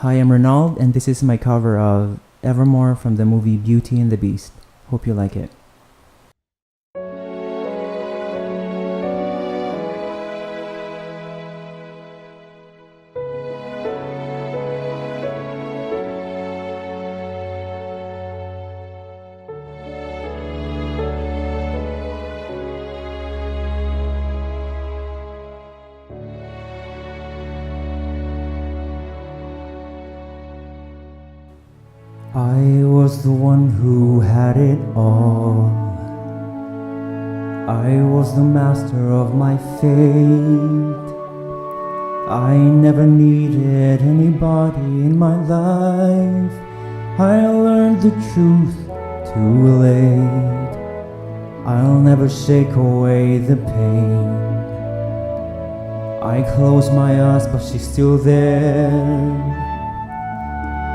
Hi, I'm Ronald, and this is my cover of Evermore from the movie Beauty and the Beast. Hope you like it. I was the one who had it all. I was the master of my fate. I never needed anybody in my life. I learned the truth too late. I'll never shake away the pain. I close my eyes, but she's still there.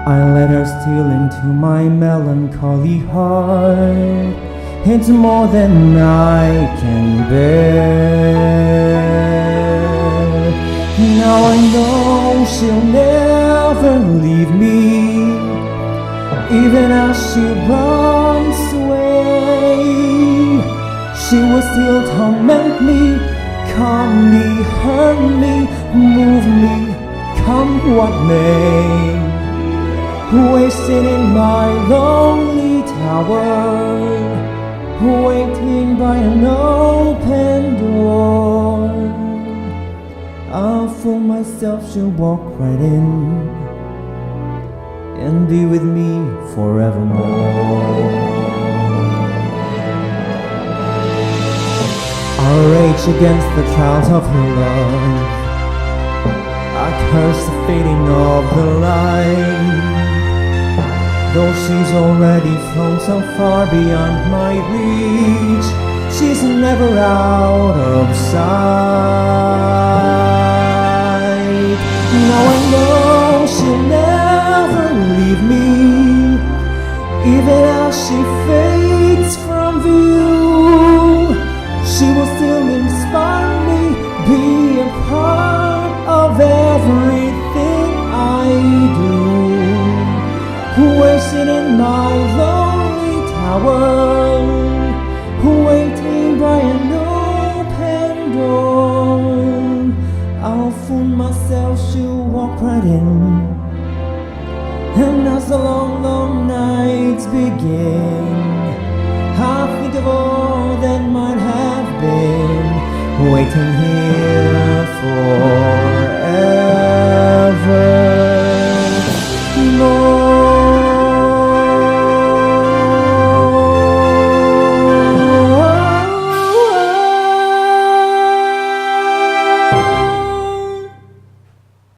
I let her steal into my melancholy heart. It's more than I can bear. Now I know she'll never leave me, even as she runs away. She will still torment me, calm me, hurt me, move me, come what may. Wasted in my lonely tower, waiting by an open door. I'll fool myself, she'll walk right in and be with me forevermore. I'll rage against the trials of her love. I curse the fading of the light. Though she's already flown so far beyond my reach, she's never out of sight. Now I know she'll never leave me, even as she fades from view. She will still inspire me, be a part of everything I do. Wasted in my lonely tower, waiting by an open door. I'll fool myself, she'll walk right in